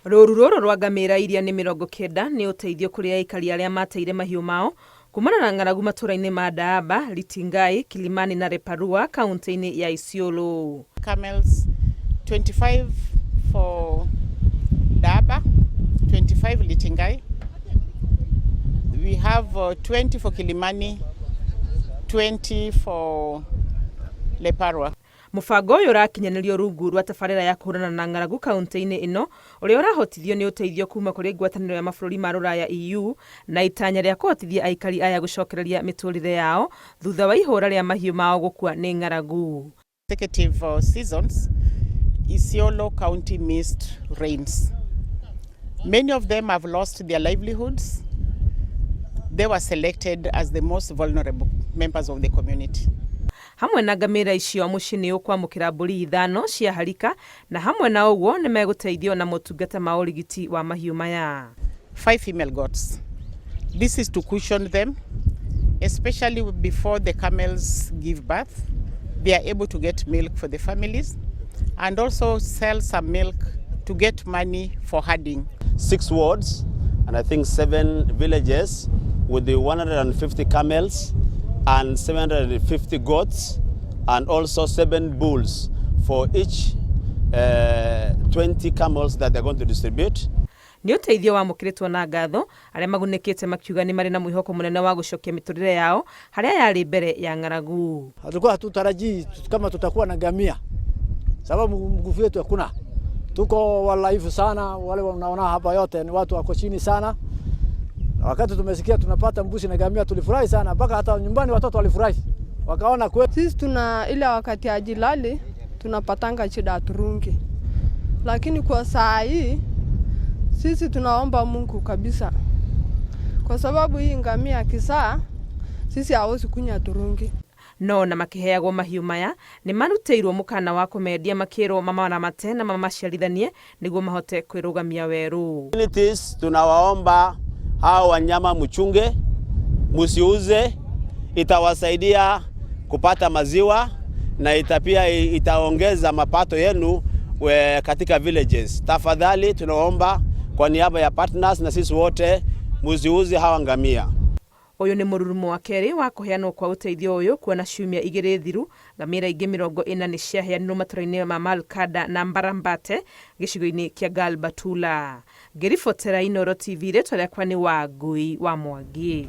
Rũru rũrũ rwa ngamĩra iria nĩ 90 nĩ ũteithio kũrĩ aikari arĩa mateire mahiũ mao kuumana na ng'aragu matũra-inĩ ma Daaba, Litingai, Kilimani na Leparua kaunti-inĩ ya Isiolo. Camels 25 for Daaba, 25 Litingai. We have 20 for Kilimani, 20 for Leparua. Mũbango ũyũ ũrakinyanĩrio rungu rwa tabarĩra ya kũhũrana na ng'aragu kaunti-inĩ ĩno ũrĩa ũrahotithio nĩ ũteithio kuma kũrĩ ngwatanĩro ya mabũrũri ma Rũraya EU na itanya rĩa kũhotithia aikari aya gũcokereria mĩtũrĩre yao thutha wa ihũra rĩa mahiũ mao gũkua nĩ ng'aragu. Consecutive seasons, Isiolo County missed rains. Many of them have lost their livelihoods. They were selected as the most vulnerable members of the community. Hamwe na ngamĩra icio mũciĩ nĩ ũkwamũkĩra mbũri 5 cia harika na hamwe na ũguo nĩ megũteithio na motungata ma ũrigiti wa mahiũ maya. 5 female goats. This is to cushion them, especially before the camels give birth. They are able to get milk for the families and also sell some milk to get money for herding. 6 wards and I think 7 villages with the 150 camels and 750 goats and also 7 bulls for each 20 camels that they're going to distribute. Nĩ ũteithio wamũkĩrĩtwo na ngatho arĩa magunĩkĩte makiuga nĩ marĩ na mwĩhoko mũnene wa gũcokia mĩtũrĩre yao harĩa yarĩ mbere ya ng'aragu. Hatukuwa hatutarajii kama tutakuwa na ngamia, sababu nguvu yetu hakuna. Tuko walaifu sana, wale unaona hapa yote ni watu wako chini sana. Wakati tumesikia tunapata mbuzi na ngamia tulifurahi sana, mpaka hata nyumbani watoto walifurahi. Wakaona kweli sisi tuna ile wakati ya jilali tunapatanga shida turungi. Lakini kwa saa hii sisi tunaomba Mungu kabisa. Kwa sababu hii ngamia kisaa sisi hawezi kunya turungi. No na makĩheagwo mahiũ maya nĩ marutĩirwo mũkana wa kũmendia makĩrwo mama na mate na mama maciarithanie nĩguo mahote kwĩrũgamia werũ. Communities tunawaomba hao wanyama mchunge, msiuze, itawasaidia kupata maziwa na pia itaongeza mapato yenu katika villages. Tafadhali tunaomba kwa niaba ya partners na sisi wote msiuze hawa ngamia. Ũyũ nĩ mũrurumo wa kerĩ wa kũheanwo kwa ũteithio ũyũ kuona ciumia 2 thiru ngamĩra ingĩ 40 nĩ ciaheanirwo matũra-inĩ ma Malkada na Mbarambate gĩcigo-inĩ kĩa Galbatula. Ngĩribotera Inooro TV rĩtwa rĩakwa nĩ Wangui wa Mwangi.